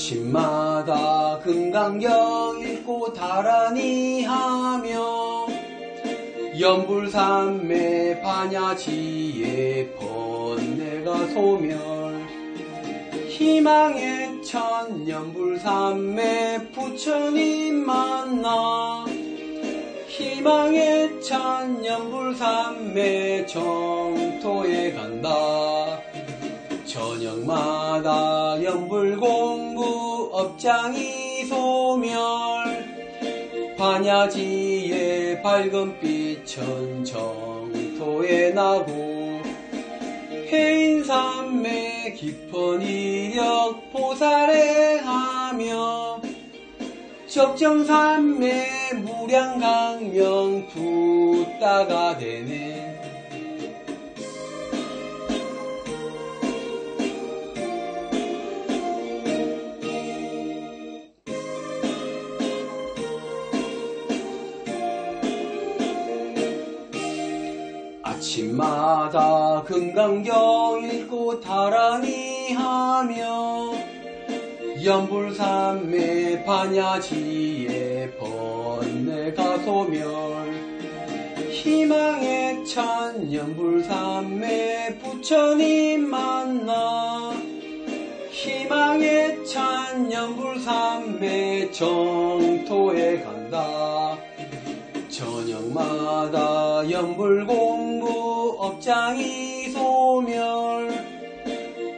아침마다 금강경 읽고 다라니 하며 연불산매 반야지에 번뇌가 소멸 희망의 천 연불산매 부처님 만나 희망의 천 연불산매 정토에 간다. 저녁마다 연불공부 업장이 소멸 반야지의 밝은 빛천 정토에 나고 해인산매 깊은 이력 보살행하며 적정산매 무량강명 붓다가 되네. 아침마다 금강경 읽고 다라니 하며 연불산매 반야지에 번뇌가 소멸 희망의 천 연불산매 부처님 만나 희망의 천 연불산매 정토에 간다. 저녁마다 연불공부 업장이 소멸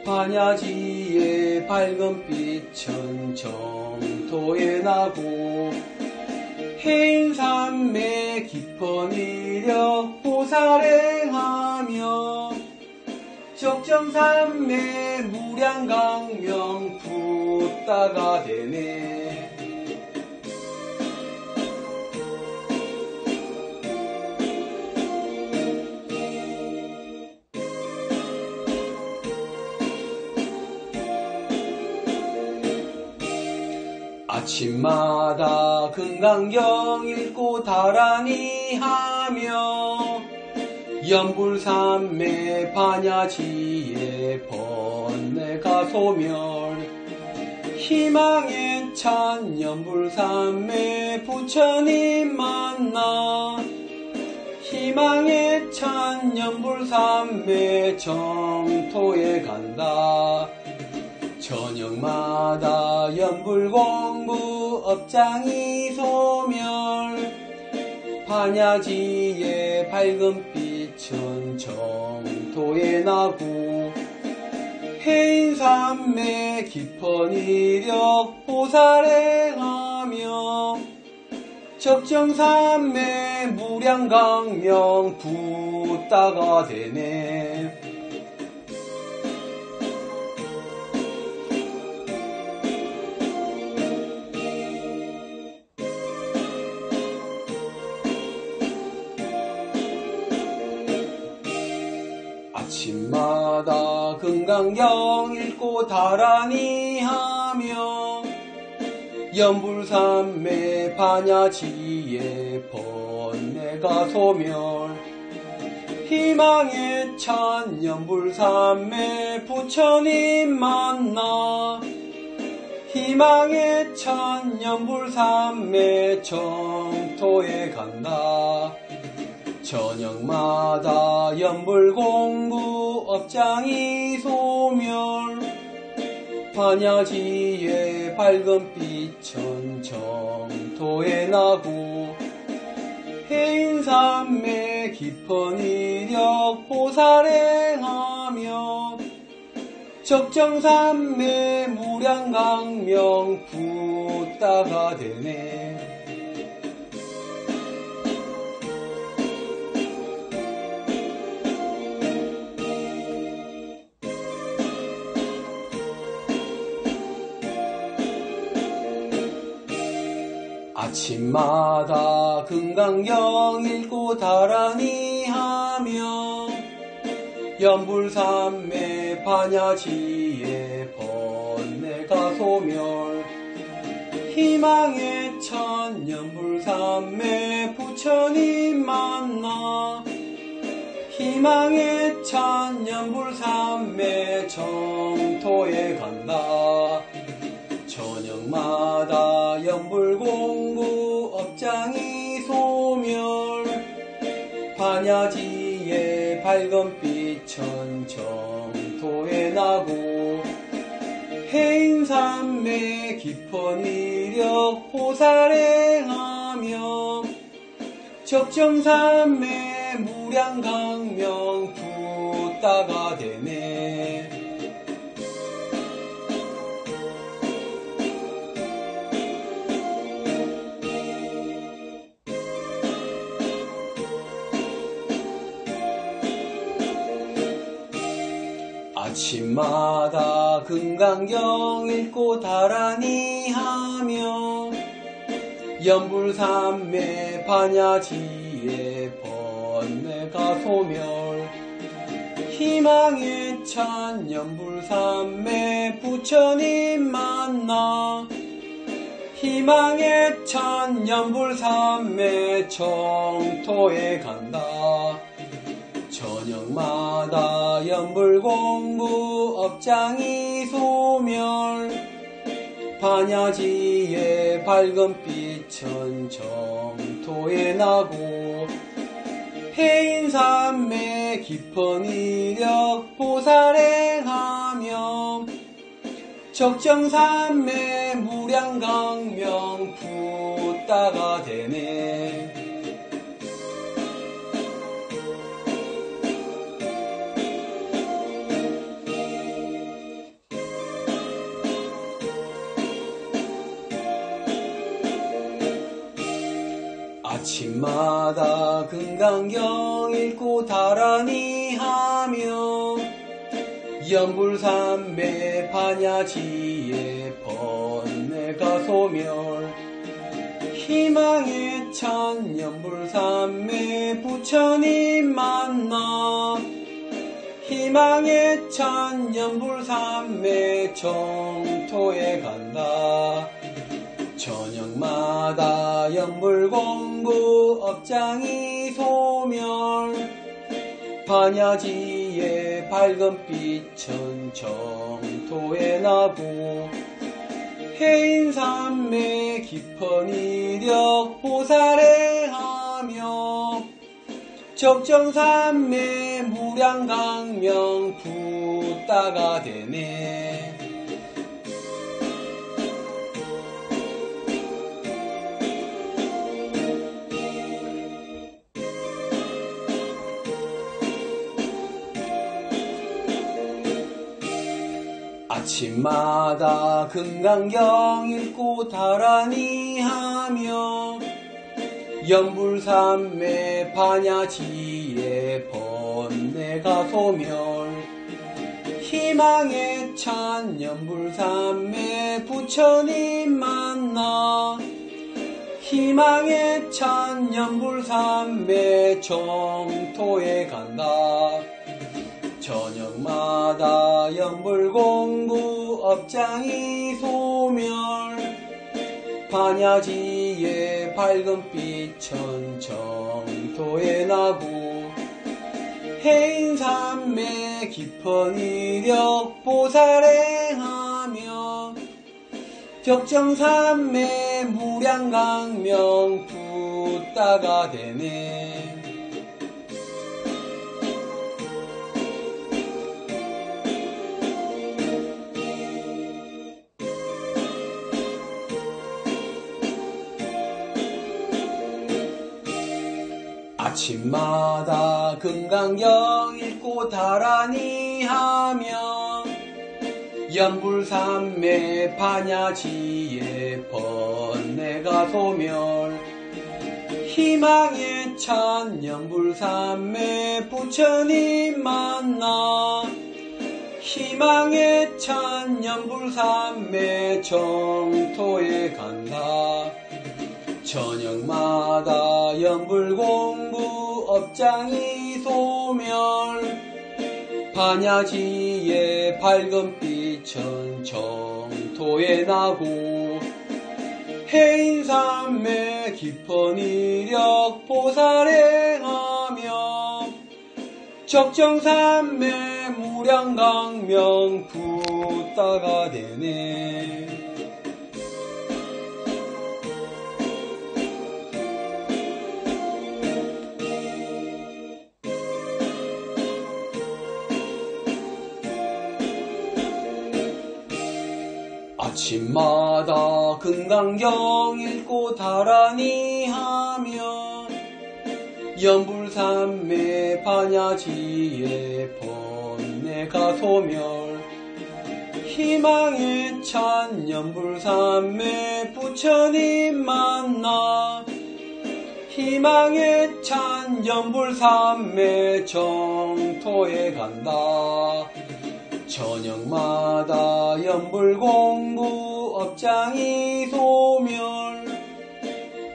반야지의 밝은 빛천 정토에 나고 해인산매 깊은 이력 보살행하며 적정산매 무량강명 붓다가 되네. 아침마다 금강경 읽고 다라니 하며 연불산매 반야지에 번뇌가 소멸 희망의 천 연불산매 부처님 만나 희망의 천 연불산매 정토에 간다. 저녁마다 연불공부 업장이 소멸 반야지의 밝은 빛천 정토에 나고 해인산매 깊은 이력 보살행하며 적정산매 무량강명 붓다가 되네. 아침마다 금강경 읽고 다라니 하며 연불산매 반야지에 번뇌가 소멸 희망의 천 연불산매 부처님 만나 희망의 천 연불산매 정토에 간다. 저녁마다 연불공부 업장이 소멸 반야지의 밝은 빛천 정토에 나고 해인산매 깊은 이력 보살행하며 적정산매 무량강명 붓다가 되네. 아침마다 금강경 읽고 다라니 하며 연불산매 반야지에 번뇌가 소멸 희망의 천 연불산매 부처님 만나 희망의 천 연불산매 정토에 간다. 저녁마다 연불공부 업장이 소멸 반야지의 밝은 빛은 정토에 나고 해인산매 깊은 위력 보살행하며 적정산매 무량강명 붓다가 되네. 아침마다 금강경 읽고 다라니 하며 연불산매 반야지의 번뇌가 소멸 희망에 찬 연불산매 부처님 만나 희망에 찬 연불산매 정토에 간다. 저녁마다 연불공부 업장이 소멸 반야지의 밝은 빛은 정토에 나고 해인산매 깊은 위력 보살행하며 적정산매 무량강명 붓다가 되네. 아침마다 금강경 읽고 다라니 하며 연불산매 반야지의 번뇌가 소멸 희망에 찬 연불산매 부처님 만나 희망에 찬 연불산매 정토에 간다. 저녁마다 연불공부 업장이 소멸 반야지의 밝은 빛은 정토에 나고 해인산매 깊은 위력 보살행하며 적정산매 무량강명 붓다가 되네. 아침마다 금강경 읽고 다라니 하며 연불산매 반야지의 번뇌가 소멸 희망에 찬 연불산매 부처님 만나 희망에 찬 연불산매 정토에 간다. 저녁마다 연불공부 업장이 소멸 반야지의 밝은 빛은 정토에 나고 해인산매 깊은 위력 보살행하며 적정산매 무량강명 붓다가 되네. 아침마다 금강경 읽고 다라니 하며 연불산매 반야지의 번뇌가 소멸 희망에 찬 연불산매 부처님 만나 희망에 찬 연불산매 정토에 간다. 저녁마다 연불공부 업장이 소멸 반야지의 밝은 빛은 정토에 나고 해인산매 깊은 위력 보살행하며 적정산매 무량강명 붓다가 되네. 아침마다 금강경 읽고 다라니 하며 연불산매 반야지에 번뇌가 소멸 희망의 찬 연불산매 부처님 만나 희망의 찬 연불산매 정토에 간다. 저녁마다 연불공부 업장이 소멸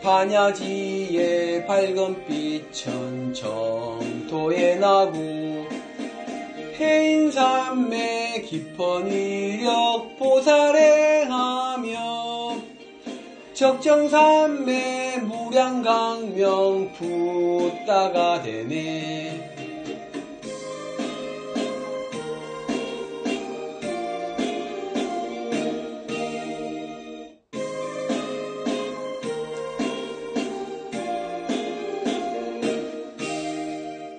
반야지에 밝은 빛천 정토에 나고 해인산매 깊은 위력 보살행하며 적정산매 무량강명 붓다가 되네.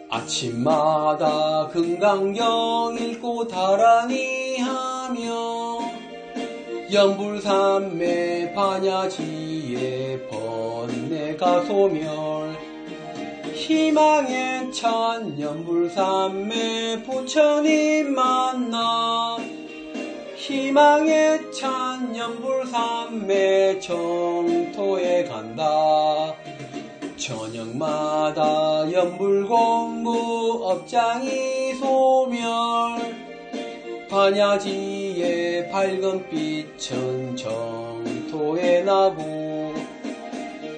아침마다 금강경 읽고 다라니 하며 연불산매 반야지에 번뇌가 소멸 희망의 찬 연불산매 부처님 만나 희망의 찬 연불산매 정토에 간다. 저녁마다 연불공부 업장이 소멸 반야지에 밝은 빛천 정토에 나고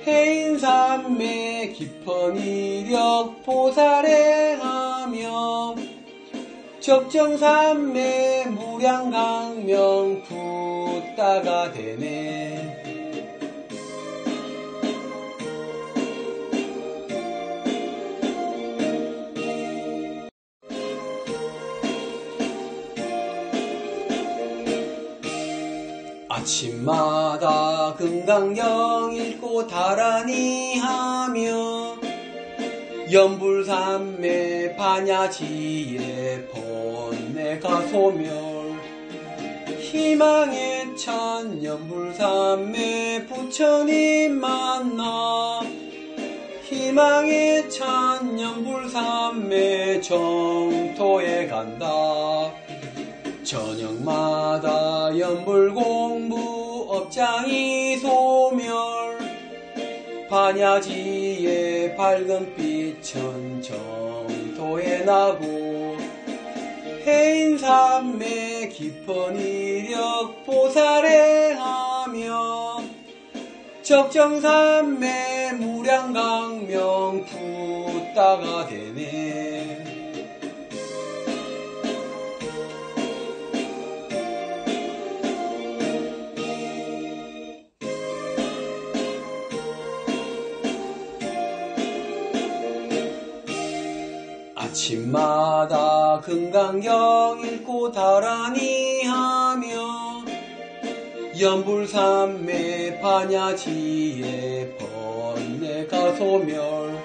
해인산매 깊은 위력 보살행하며 적정산매 무량강명 붓다가 되네. 아침마다 금강경 읽고 다라니 하며 연불산매 반야지에 번뇌가 소멸 희망의 찬 연불산매 부처님 만나 희망의 찬 연불산매 정토에 간다. 저녁마다 연불공부 업장이 소멸 반야지에 밝은 빛천 정토에 나고 해인산매 깊은 위력 보살행하며 적정산매 무량강명 붓다가 되네. 아침마다 금강경 읽고 다라니 하며 연불산매 반야지에 번뇌가 소멸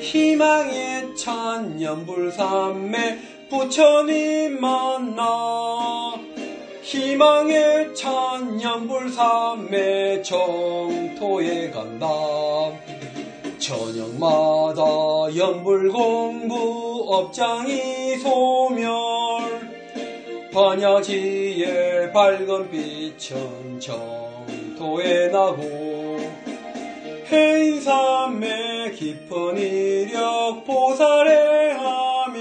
희망의 찬 연불산매 부처님 만나 희망의 찬 연불산매 정토에 간다. 저녁마다 연불공부 업장이 소멸 반야지에 밝은 빛천 정토에 나고 해인산매 깊은 위력 보살행하며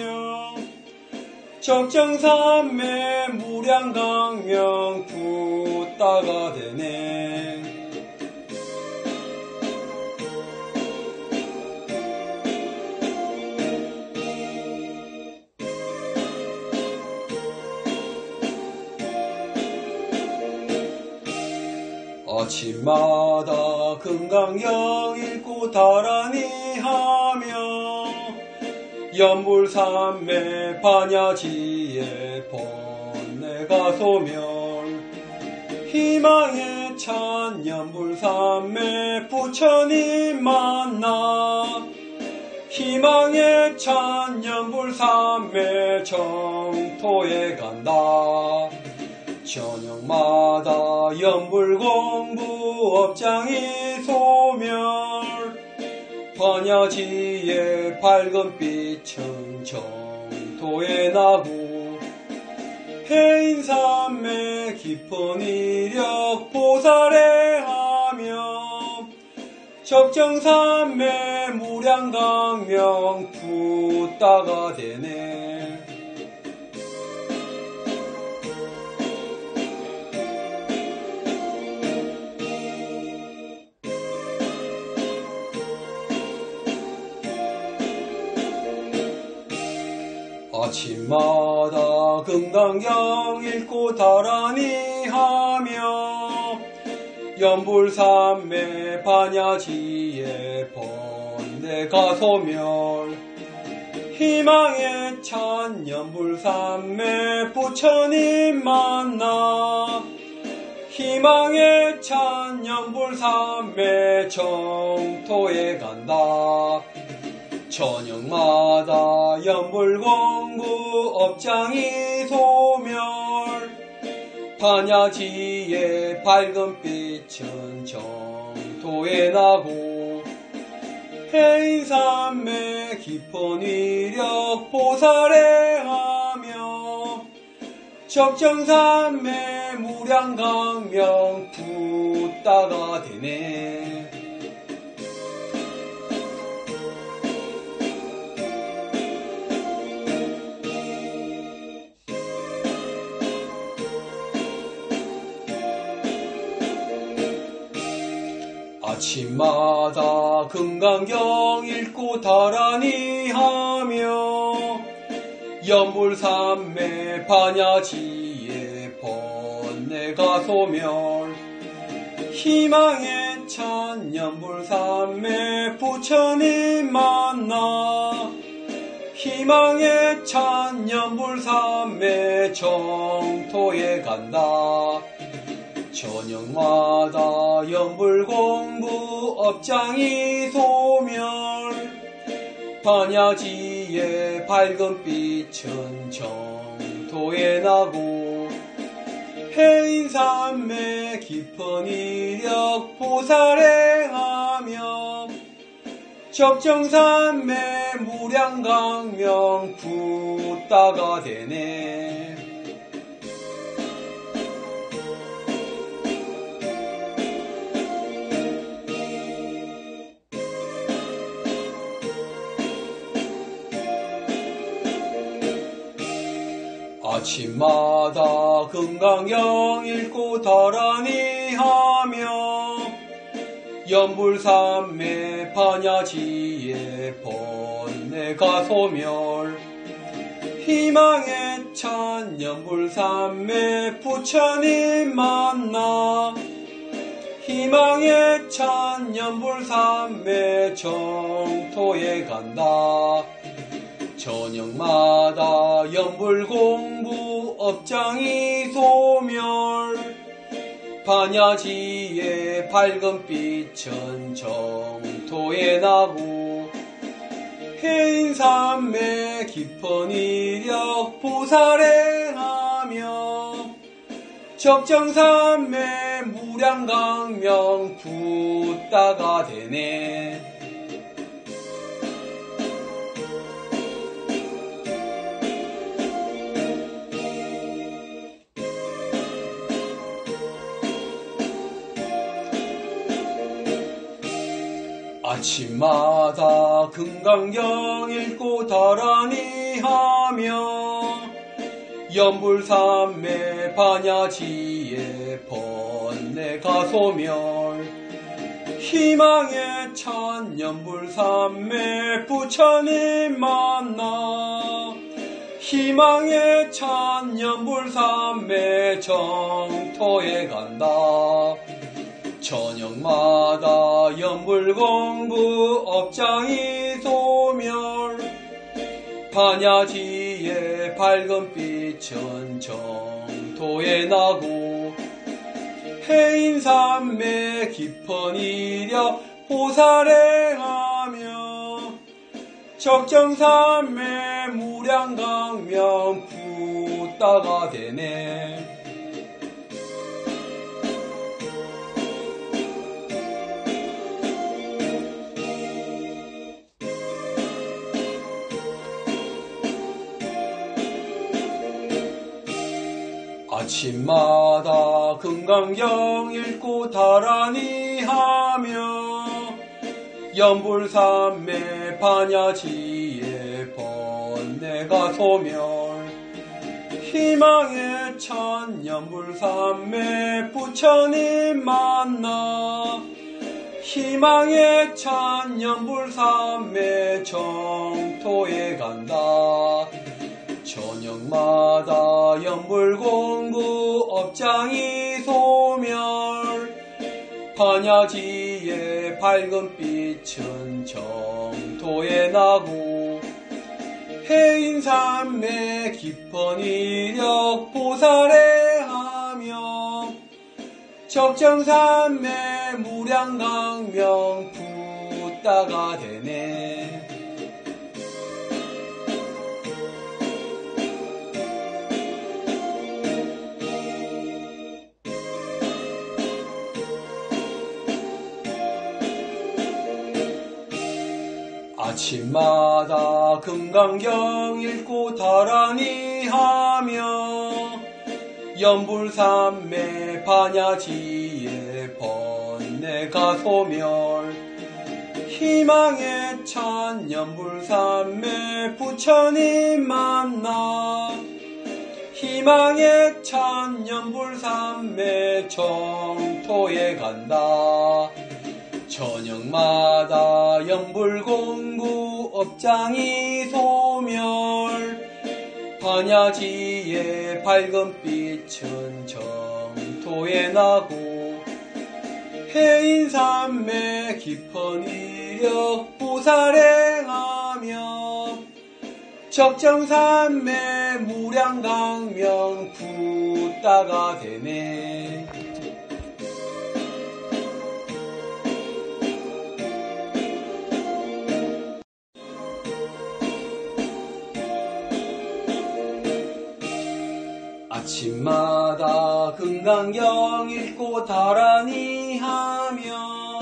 적정산매 무량강명 붓다가 되네. 아침마다 금강경 읽고 다라니 하며 연불산매 반야지에 번뇌가 소멸 희망의 찬 연불산매 부처님 만나 희망의 찬 연불산매 정토에 간다. 저녁마다 연불공부 업장이 소멸 반야지의 밝은 빛은 정토에 나고 해인산맥 깊은 이력 보살해하며 적정산맥 무량강명 붓다가 되네. 아침마다 금강경 읽고 다라니 하며 연불산매 반야지에 번뇌가 소멸 희망에 찬 연불산매 부처님 만나 희망에 찬 연불산매 정토에 간다. 저녁마다 연불공부 업장이 소멸 반야지의 밝은 빛은 정토에 나고 해인산맥 깊은 위력 보살해하며 적정산맥 무량강명 붓다가 되네. 아침마다 금강경 읽고 다라니 하며 연불산매 반야지에 번뇌가 소멸 희망에 찬 연불산매 부처님 만나 희망에 찬 연불산매 정토에 간다. 저녁마다 연불공부 업장이 소멸 반야지의 밝은 빛은 정토에 나고 해인산맥 깊은 이력 보살해하며 적정산맥 무량강명 붓다가 되네. 아침마다 금강경 읽고 다라니 하며 연불산매 반야지에 번뇌가 소멸 희망에 찬 연불산매 부처님 만나 희망에 찬 연불산매 정토에 간다. 저녁마다 연불공부 업장이 소멸 반야지의 밝은 빛은 정토에 나고 해인산맥 깊은 이력 보살해하며 적정산맥 무량강명 붓다가 되네. 아침마다 금강경 읽고 다라니 하며 연불산매 반야지에 번뇌가 소멸 희망에 찬 연불산매 부처님 만나 희망에 찬 연불산매 정토에 간다. 저녁마다 연불공부 업장이 소멸 반야지의 밝은 빛은 정토에 나고 해인산맥 깊은 이력 보살해하며 적정산맥 무량강명 붓다가 되네. 아침마다 금강경 읽고 다라니 하며 연불삼매 반야지에 번뇌가 소멸 희망의 천 연불삼매 부처님 만나 희망의 천 연불삼매 정토에 간다 저녁마다 연불공구 업장이 소멸 반야지의 밝은 빛은 정토에 나고 해인삼매 깊은 이력 보살에 하며 적정삼매 무량강명 붓다가 되네 아침마다 금강경 읽고 다라니 하며 연불삼매 반야지에 번뇌가 소멸 희망의 천 연불삼매 부처님 만나 희망의 천 연불삼매 정토에 간다 저녁마다 연불공구 업장이 소멸 반야지의 밝은 빛은 정토에 나고 해인삼매 깊은 이력 보살에 하며 적정삼매 무량강명 붓다가 되네 아침마다 금강경 읽고 다라니 하며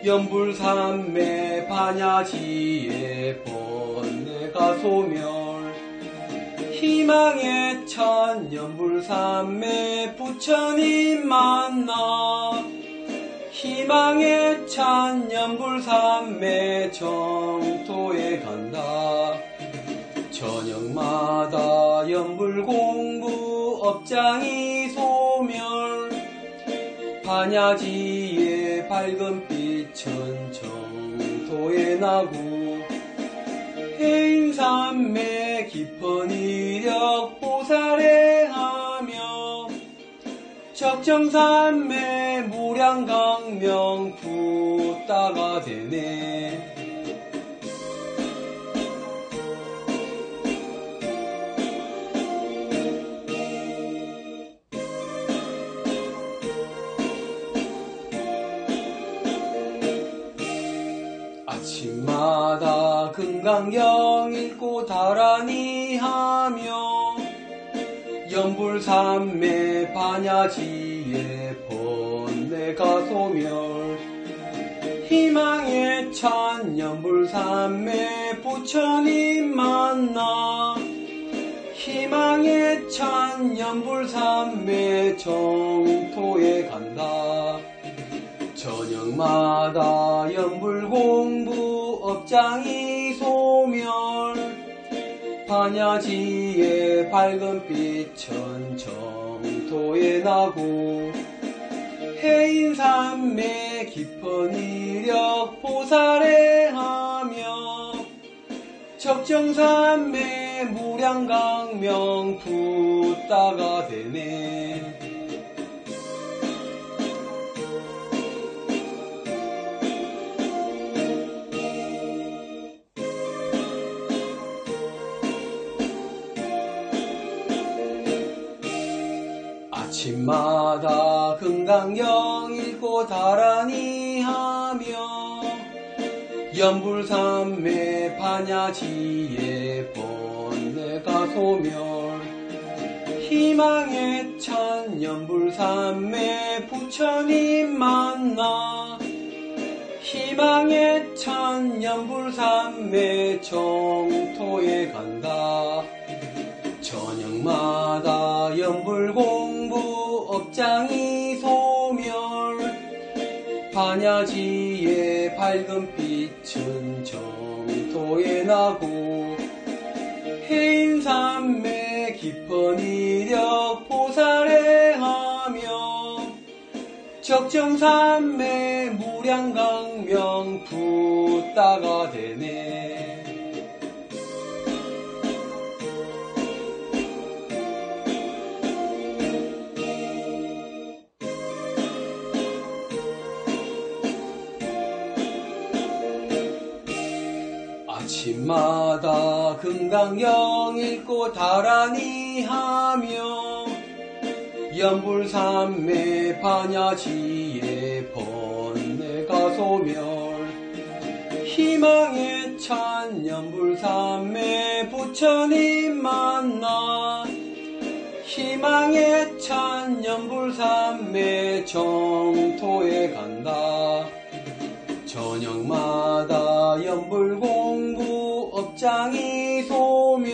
연불삼매 반야지에 번뇌가 소멸 희망의 천 연불삼매 부처님 만나 희망의 천 연불삼매 정토에 간다 저녁마다 연불공구 업장이 소멸 반야지의 밝은 빛은 정토에 나고 해인삼매 깊은 이력 보살에 하며 적정삼매 무량강명 붓다가 되네 아침마다 금강경 읽고 다라니 하며 연불삼매 반야지에 번뇌가 소멸 희망의 천 연불삼매 부처님 만나 희망의 천 연불삼매 정토에 간다 저녁마다 연불공부 업장이 소멸 반야지의 밝은 빛은 정토에 나고 해인삼매 깊은 이력 보살에 하며 적정삼매 무량강명 붓다가 되네 아침마다 금강경 읽고 다라니 하며 연불삼매 반야지에 번뇌가 소멸 희망의 천 연불삼매 부처님 만나 희망의 천 연불삼매 정토에 간다 저녁마다 연불공부 업장이 소멸 반야지의 밝은 빛은 정토에 나고 해인산매 깊은 이력 보살행하며 적정산매 무량강명 붓다가 되네. 아침마다 금강경 읽고 다라니 하며 연불산매 반야지의 번뇌가 소멸 희망에 찬 연불산매 부처님 만나 희망에 찬 연불산매 정토에 간다. 저녁마다 연불공부 업장이 소멸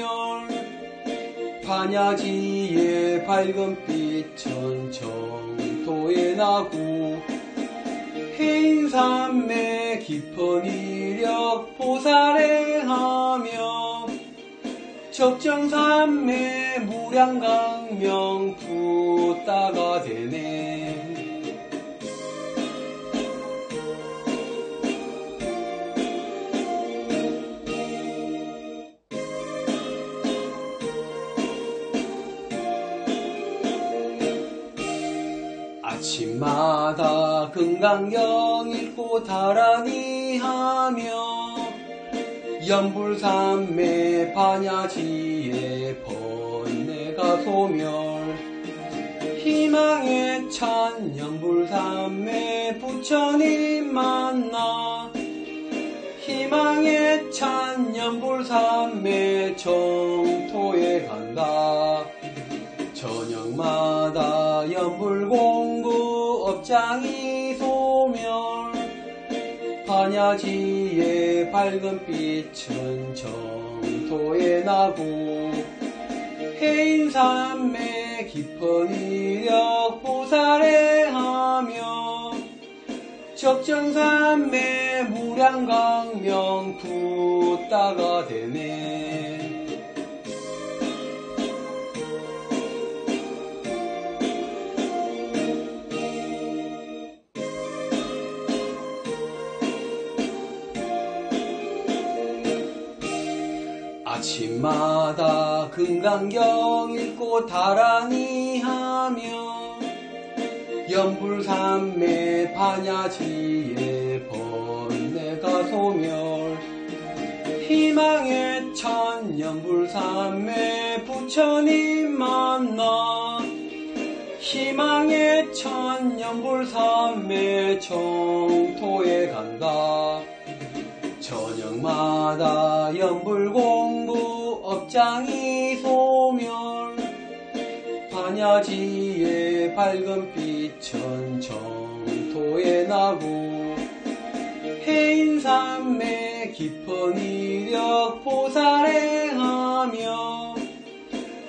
반야지의 밝은 빛은 정토에 나고 해인산매 깊은 이력 보살행하며 적정산매 무량강명 붓다가 되네. 아침마다 금강경 읽고 다라니 하며 연불산매 반야지의 번뇌가 소멸 희망에 찬 연불산매 부처님 만나 희망에 찬 연불산매 정토에 간다. 저녁마다 연불공부 업장이 소멸 반야지의 밝은 빛은 정토에 나고 해인산매 깊은 이력 보살행하며 적정산매 무량강명 붓다가 되네. 아침마다 금강경 읽고 다라니 하며 연불산매 반야지의 번뇌가 소멸 희망에 찬 연불산매 부처님 만나 희망에 찬 연불산매 정토에 간다. 저녁마다 연불공부 업장이 소멸 반야지의 밝은 빛은 정토에 나고 해인산매 깊은 이력 보살행하며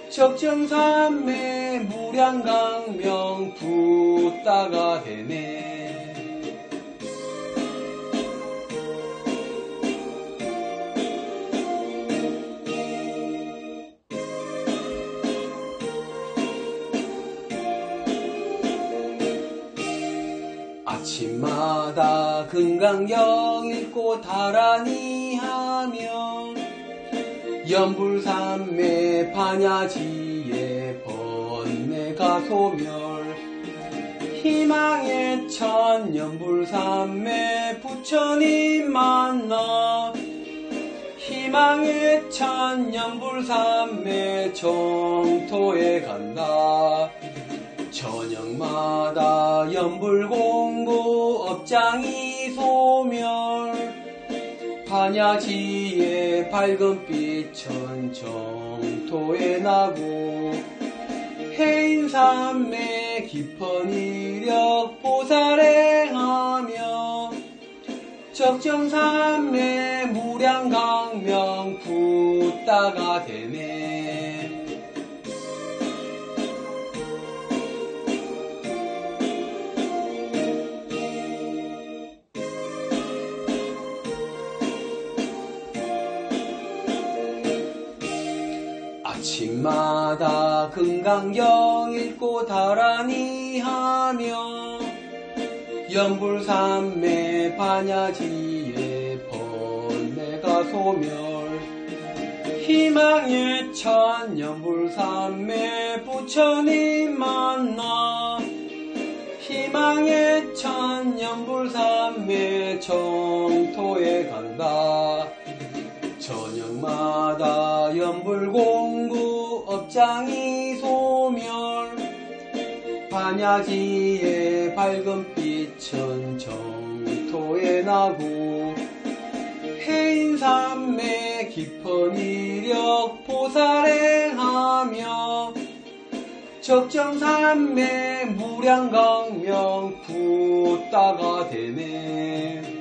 적정산매 무량강명 붓다가 되네. 아침마다 금강경 읽고 다라니 하며 연불산매 반야지의 번뇌가 소멸 희망에 찬 연불산매 부처님 만나 희망에 찬 연불산매 정토에 간다. 저녁마다 연불공부 업장이 소멸 반야지의 밝은 빛은 정토에 나고 해인산매 깊은 이력 보살행하며 적정산매 무량강명 붓다가 되네. 아침마다 금강경 읽고 다라니 하며 연불산매 반야지에 번뇌가 소멸 희망의 천 연불산매 부처님 만나 희망의 천 연불산매 정토에 간다. 저녁마다 연불공구 업장이 소멸 반야지의 밝은 빛은 정토에 나고 해인산매 깊은 이력 보살행하며 적정산매 무량강명 붓다가 되네.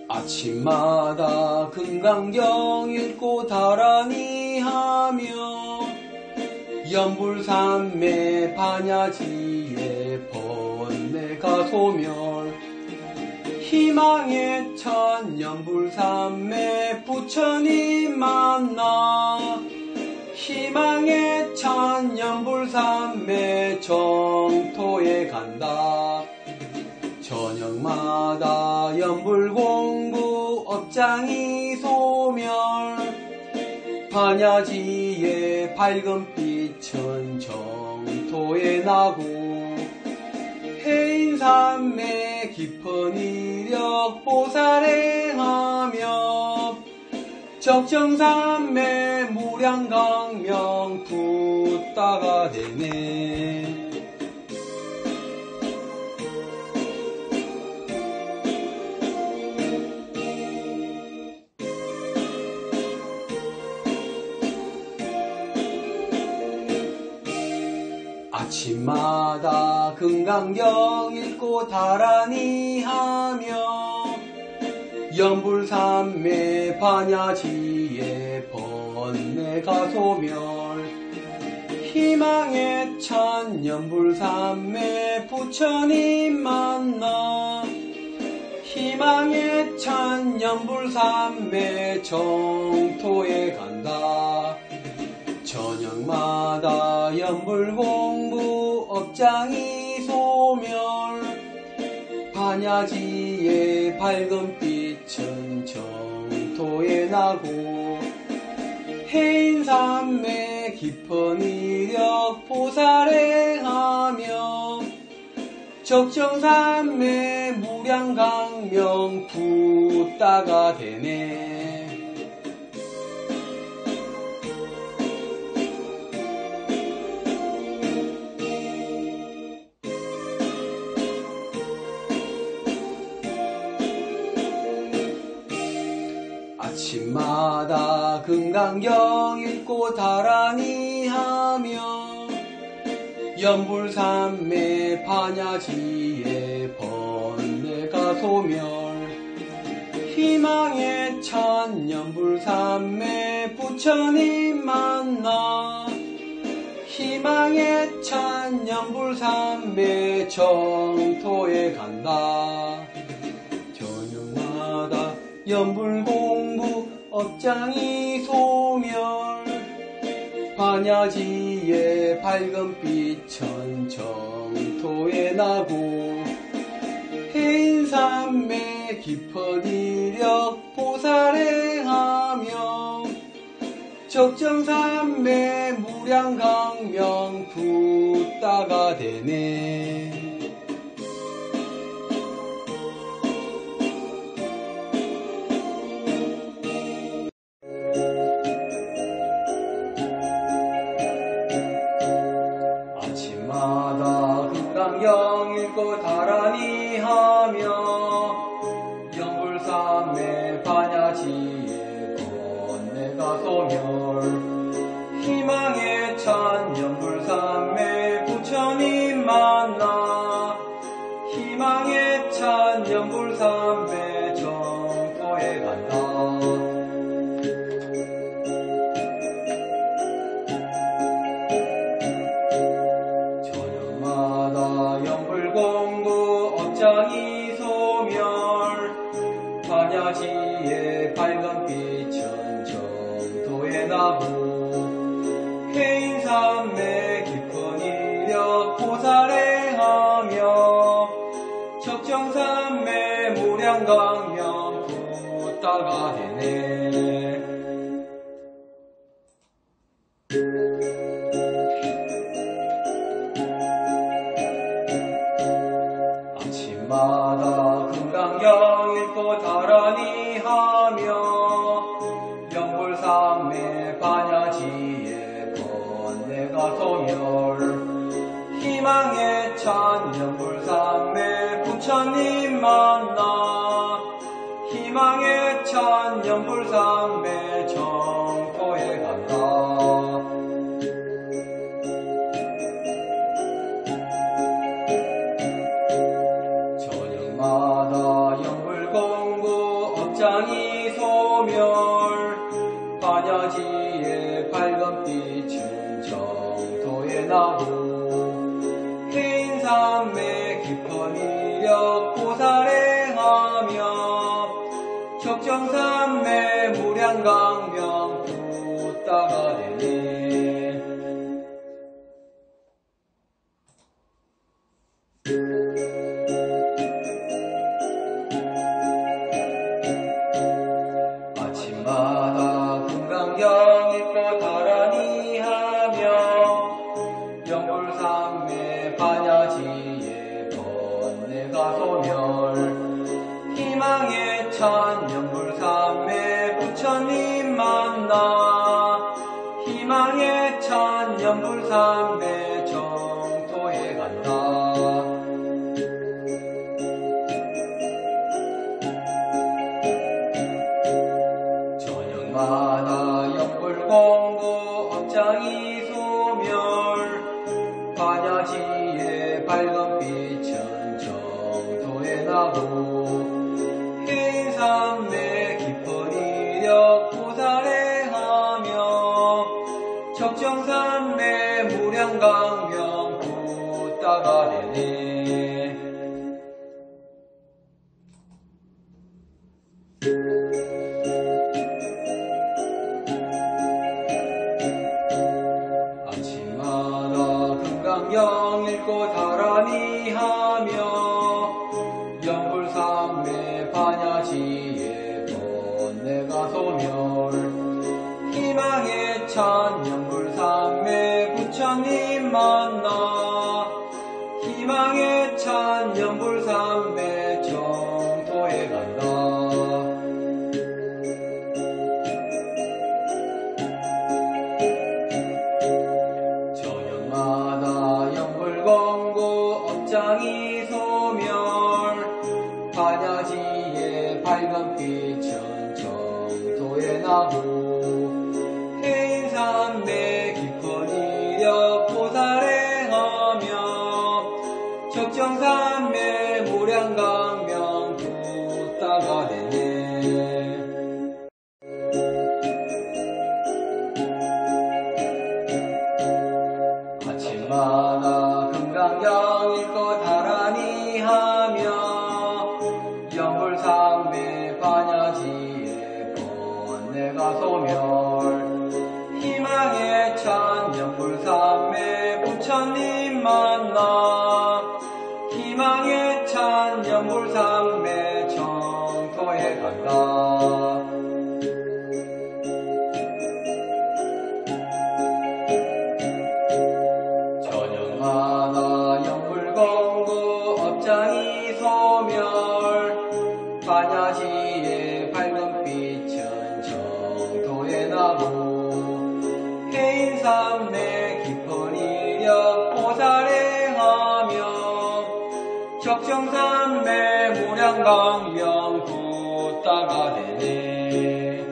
아침마다 금강경 읽고 다라니 하며 연불산매 반야지에 번뇌가 소멸 희망의 천 연불산매 부처님 만나 희망의 천 연불산매 정토에 간다. 저녁마다 연불공구 업장이 소멸 반야지의 밝은 빛은 정토에 나고 해인산매 깊은 이력 보살행하며 적정산매 무량강명 붓다가 되네. 아침마다 금강경 읽고 다라니 하며 연불산매 반야지에 번뇌가 소멸 희망의 천 연불산매 부처님 만나 희망의 천 연불산매 정토에 간다. 저녁마다 연불공구 업장이 소멸 반야지의 밝은 빛은 정토에 나고 해인산매 깊은 이력 보살행하며 적정산매 무량강명 붓다가 되네. 아침마다 금강경 읽고 다라니 하며 연불산매 반야지에 번뇌가 소멸 희망의 천 연불산매 부처님 만나 희망의 천 연불산매 정토에 간다. 저녁마다 연불공구 업장이 소멸 반야지의 밝은 빛은 정토에 나고 해인산매 깊은 이력 보살행하며 적정산매 무량강명 붓다가 되네. 아침마다 금강경 읽고 다라니 하며 연불산매 반야지에 번뇌가 소멸 희망의 찬 연불산매 부처님 만나 무량강명 붓다가 되네. 아침마다 금강경 읽고 다라니 하며 영불삼매 반야지에 번뇌가 소멸 희망에 찬 영불삼매 부처님 만나 희망에 찬 영불삼매 정토에 간다. 저녁마다 영불공부 업장이 소멸 반야지의 밝은 빛은 정토에 나고 해인삼매 깊은 이력 보살행하며 적정삼매 무량강명 붓다가 되네. 아침마다 금강경 읽고 다라니 하며 영불삼매 반야지에 번뇌가 소멸 희망에 찬 영불삼매 부처님 만나 희망에 찬 영불삼매 정토에 간다. 저녁마다 영불공부 업장이 소멸 반야지의 밝은 빛은 정토에 나고 해인삼매 깊은 이력 보살행하며 적정삼매 무량강명 붓다가 되네. 아침마다 금강경 읽고 다라니 하며 영불삼매 반야지에 번뇌가 소멸 희망에 찬 영불삼매 부처님 만나 희망에 찬 영불삼매 정토에 간다. 저녁마다 영불공부 업장이 소멸 반야지의 밝은 빛은 정토에 나고 해인삼매 깊은 이력 보살행하며 적정삼매 무량강명 붓다가 되네. 아침마다 금강경 읽고 다라니 하며 영불삼매 반야지에 번뇌가 소멸 희망에 찬 영불삼매 부처님 만나 희망에 찬 영불삼매 정토에 간다. 저녁마다 영불공부 업장이 소멸 반야지의 밝은 빛은 정토에 나고 해인삼매 깊은 이력 보살행하며 적정삼매 무량강명 붓다가 되네.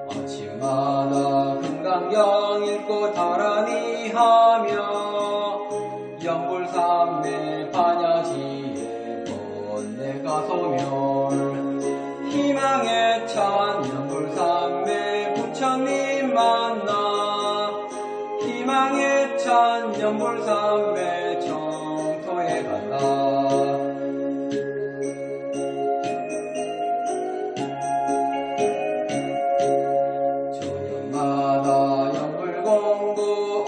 아침마다 금강경 읽고 다라니 하며 영불삼매 반야지에 번뇌가 소멸 희망에 찬 영불삼매 부처님 만나 희망에 찬 영불삼매 정토에 간다. 저녁마다 영불공부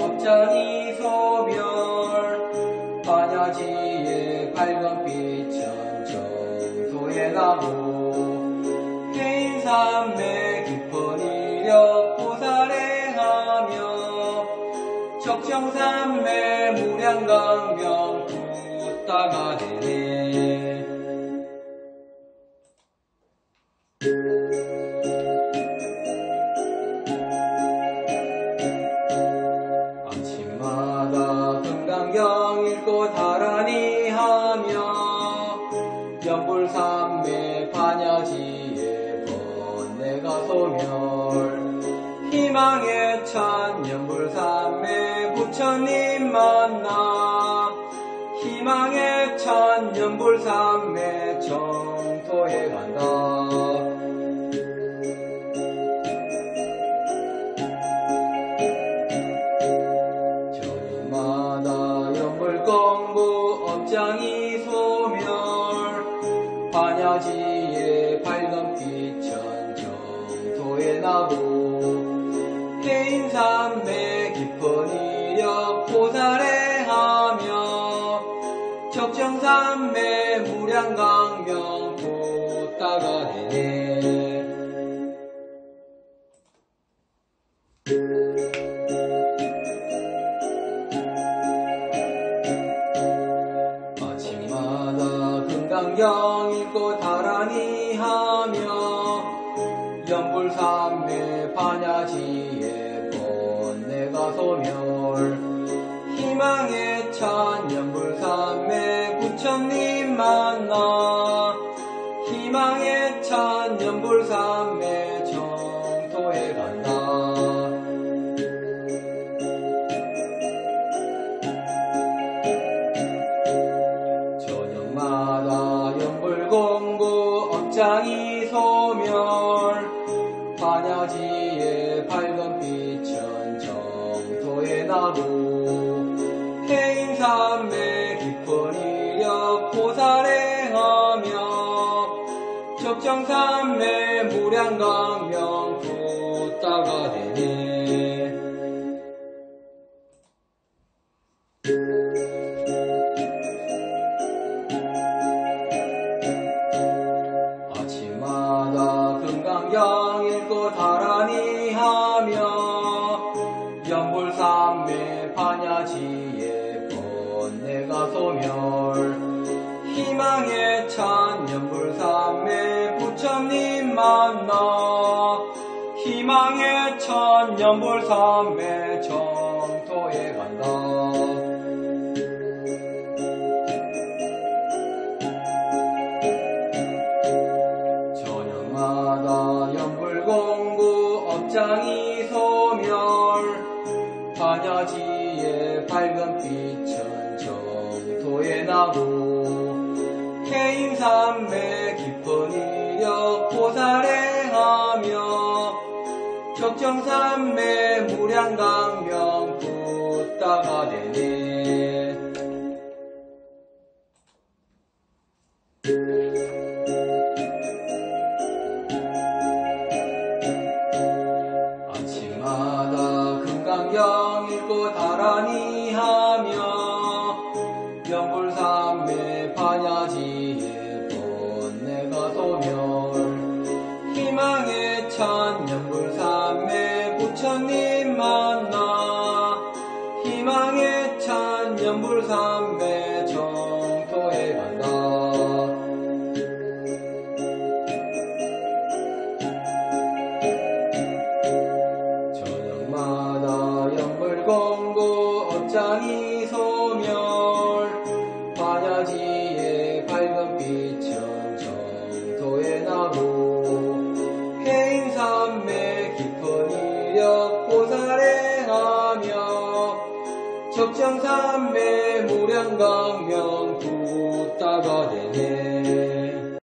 나고 해인산매 깊은 이력 보살행하며 적정산매 무량강명 붓다가 되네. 아침마다 금강경 읽고 다라니 하며 연불삼매 반야지에 번뇌가 소멸 희망에 찬 연불삼매 부처님 만나 희망에 찬 연불삼매 정토에 간다. 저녁마다 연불공부 업장이 소멸 반야지에 밝은 빛천 정토에 나고 해인산매 깊은 이력 보살행하며 적정산매 무량강명 붓다가 되네. 아침마다 금강경 읽고 다라니 하며 연불삼매 반야지에 번뇌가 소멸 희망에 찬 연불삼매 부처님 만나 희망에 찬 연불삼매 정토에 간다. 저녁마다 연불공부 업장이 소멸 반야지에 밝은 빛천 정토에 나고 해인산매 깊은 이력 보살행하며 적정산매 무량강명 붓다가 되네. 아침마다 금강경 읽고 다라니 하며 연불삼매 반야지에 번뇌가 소멸 희망에 찬 연불삼매 부처님 만나 희망에 찬 연불삼매 정토에 간다. 저녁마다 연불공부 업장이 소멸 반야지에 밝은 빛천 정토에 나고 해인산매 깊은 이력 보살행하며 적정산매 무량강명 붓다가 되네. 아침마다 금강경 읽고 다라니 하며 연불삼매 반야지에 번뇌가 소멸 희망에 찬 연불삼매 부처님 만나 희망에 찬 연불삼매 정토에 간다. 저녁마다 연불공부 업장이 소멸 반야지에 밝은 빛천 정토에 나고 해인산매 깊은 이력 보살행하며 적정산매 무량강명 붓다가 되네.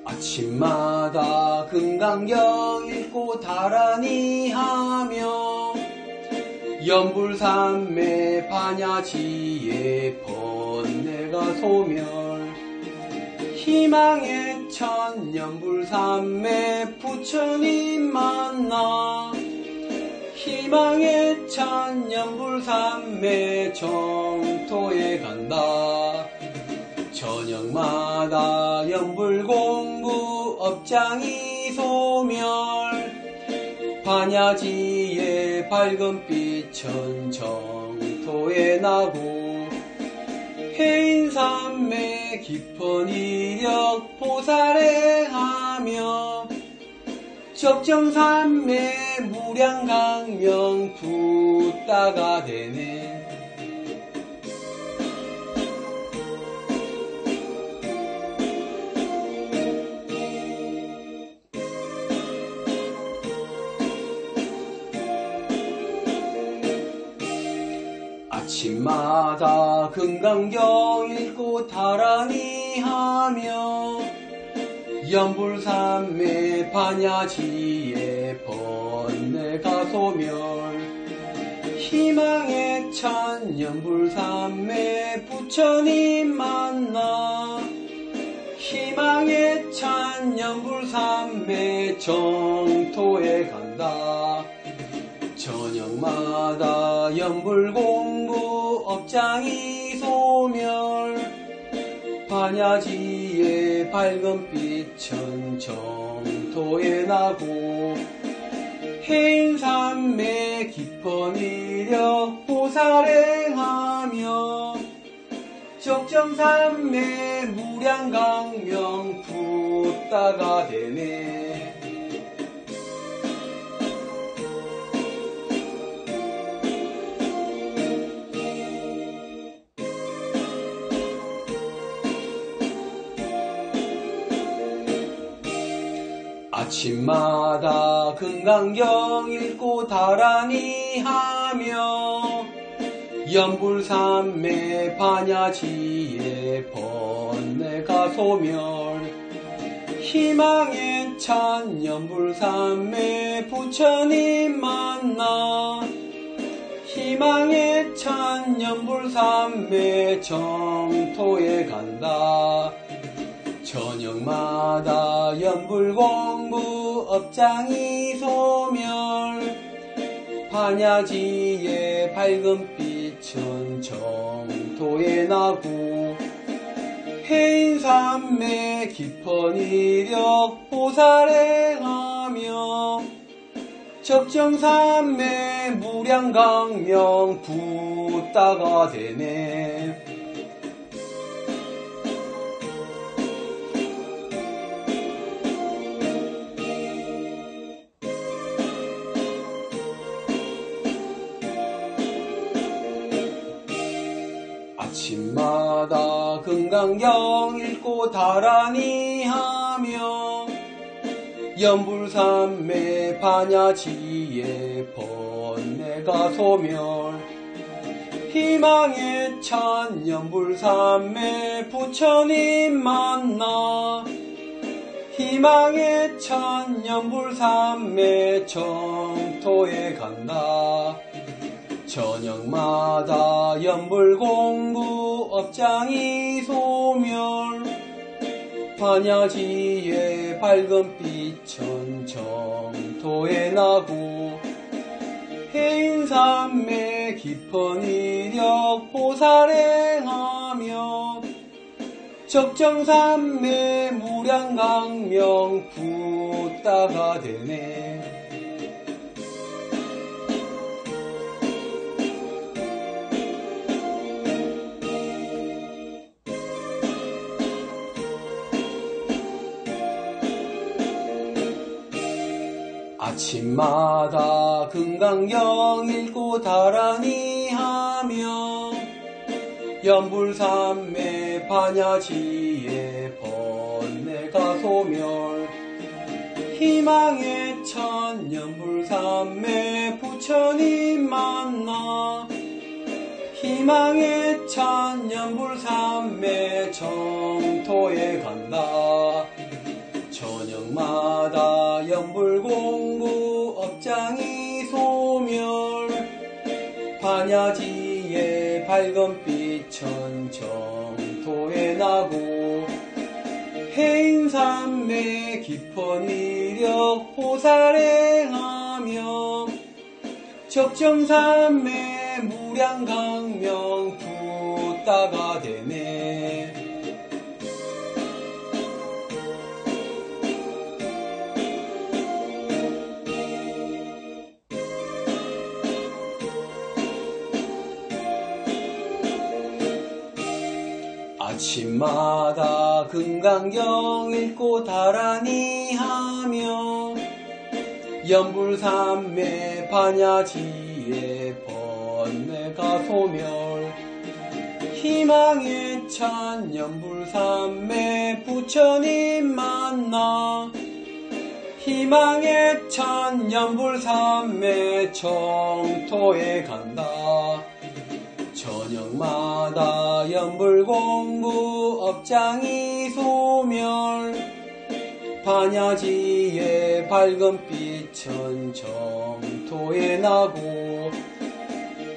아침마다 금강경 읽고 다라니 하며 연불삼매 반야지에 번뇌가 소멸 희망에 찬 연불삼매 부처님 만나 희망에 찬 연불삼매 정토에 정토에 간다. 저녁마다 연불공부 업장이 소멸 반야지의 밝은 빛은 정토에 나고 해인산매 깊은 이력 보살행하며 적정산매 무량강명 붓다가 되네. 아침마다 금강경 읽고 다라니 하며 연불산매 반야지의 번뇌가 소멸 희망의 찬 연불산매 부처님 만나 희망의 찬 연불산매 정토에 간다. 저녁마다 연불공부 업장이 소멸 반야지의 밝은 빛은 정토에 나고 해인산매 깊은 이력 보살행하며 적정산매 무량강명 붓다가 되네. 아침마다 금강경 읽고 다라니 하며 연불산매 반야지의 번뇌가 소멸 희망의 찬 연불산매 부처님 만나 희망의 찬 연불산매 정토에 간다. 저녁마다 연불공부 업장이 소멸 반야지의 밝은 빛은 정토에 나고 해인산매 깊은 이력 보살행하며 적정산매 무량강명 붓다가 되네. 아침마다 금강경 읽고 다라니 하며 연불산매 반야지의 번뇌가 소멸 희망의 찬 연불산매 부처님 만나 희망의 찬 연불산매 정토에 간다. 저녁마다 연불공부 업장이 소멸 반야지의 밝은 빛은 정토에 나고 해인산매 깊은 이력 보살행하며 적정산매 무량강명 붓다가 되네. 아침마다 금강경 읽고 다라니 하며 연불산매 반야지의 번뇌가 소멸 희망의 찬 연불산매 부처님 만나 희망의 찬 연불산매 정토에 간다. 저녁마다 연불공부 업장이 소멸 반야지의 밝은 빛은 정토에 나고 해인산매 깊은 이력 보살행하며 적정산매 무량강명 붙다가 되네. 아침마다 금강경 읽고 다라니 하며 연불삼매 반야지에 번뇌가 소멸 희망의 찬 연불삼매 부처님 만나 희망의 찬 연불삼매 정토에 간다. 저녁마다 연불공부 업장이 소멸 반야지의 밝은 빛은 정토에 나고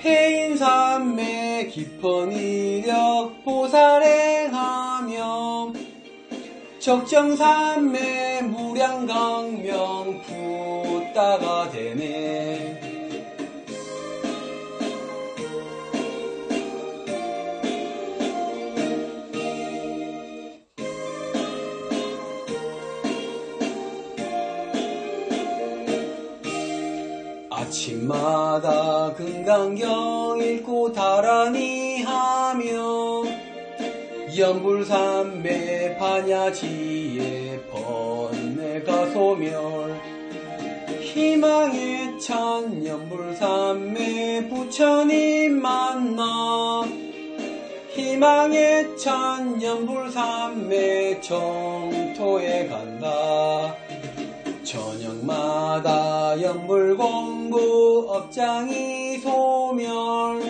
해인삼매 깊은 이력 보살행하며 적정삼매 무량강명 붙다가 되네. 아침마다 금강경 읽고 다라니 하며 연불삼매 반야지에 번뇌가 소멸 희망의 찬 연불삼매 부처님 만나 희망의 찬 연불삼매 정토에 간다. 저녁마다 연불공부 업장이 소멸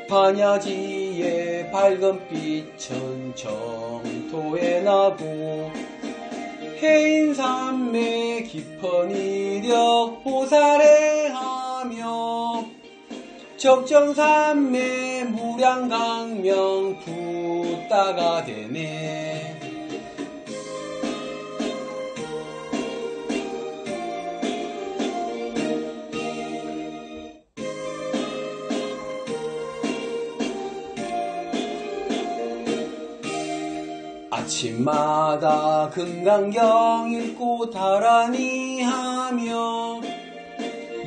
반야지의 밝은 빛은 정토에 나고 해인삼매 깊은 이력 보살행하며 적정삼매 무량강명 붙다가 되네. 아침마다 금강경 읽고 다라니 하며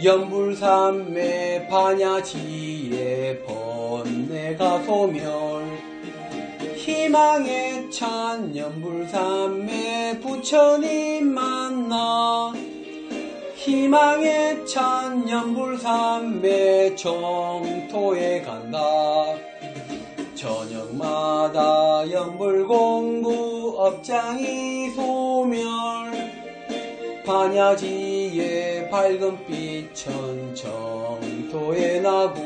연불삼매 반야지에 번뇌가 소멸 희망의 찬 연불삼매 부처님 만나 희망의 찬 연불삼매 정토에 간다. 저녁마다 연불공부 업장이 소멸 반야지의 밝은 빛은 정토에 나고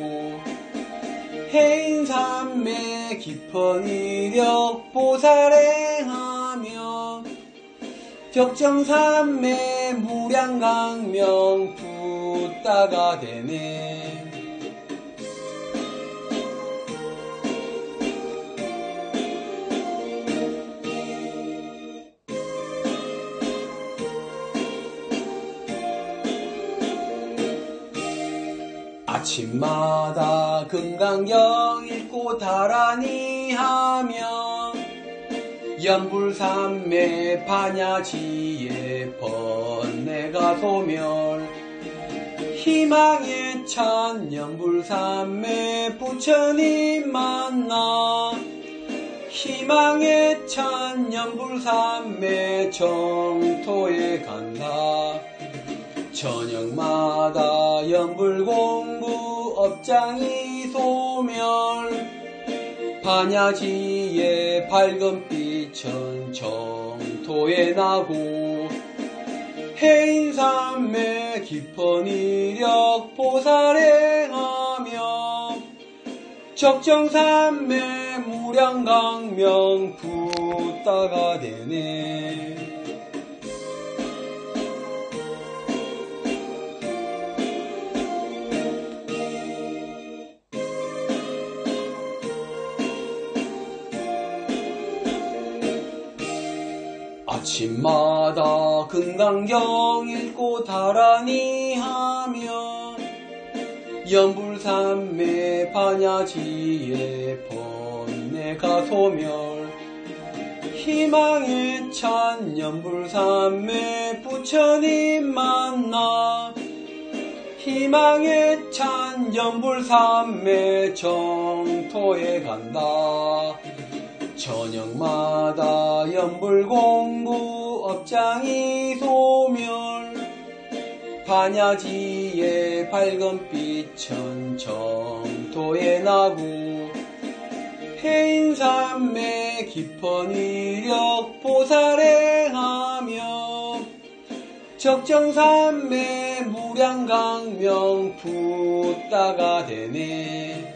해인삼매 깊은 이력 보살행하며 적정삼매 무량강명 붙다가 되네. 아침마다 금강경 읽고 다라니 하며 연불삼매 반야지에 번뇌가 소멸 희망의 찬 연불삼매 부처님 만나 희망의 찬 연불삼매 정토에 간다. 저녁마다 연불공부 업장이 소멸 반야지의 밝은 빛은 정토에 나고 해인삼매 깊은 이력 보살행하며 적정삼매 무량강명 붙다가 되네. 아침마다 금강경 읽고 다라니 하며 연불삼매 반야지에 번뇌가 소멸 희망의 찬 연불삼매 부처님 만나 희망의 찬 연불삼매 정토에 간다 저녁마다 연불공부 업장이 소멸 반야지의 밝은 빛은 정토에 나고 해인삼매 깊은 위력 보살행하며 적정삼매 무량강명 붓다가 되네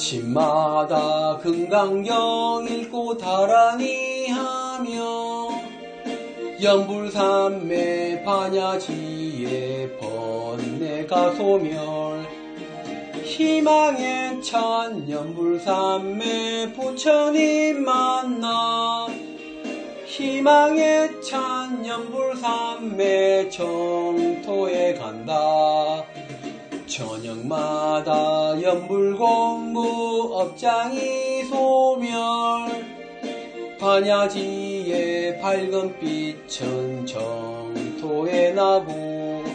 아침마다 금강경 읽고 다라니 하며 연불삼매 반야지의 번뇌가 소멸 희망의 찬 연불삼매 부처님 만나 희망의 찬 연불삼매 정토에 간다 저녁마다 연불공부 업장이 소멸 반야지의 밝은 빛은 정토에 나고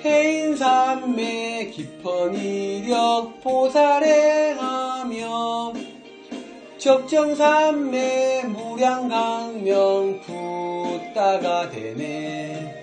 해인삼매 깊은 위력 보살행하며 적정삼매 무량강명 붓다가 되네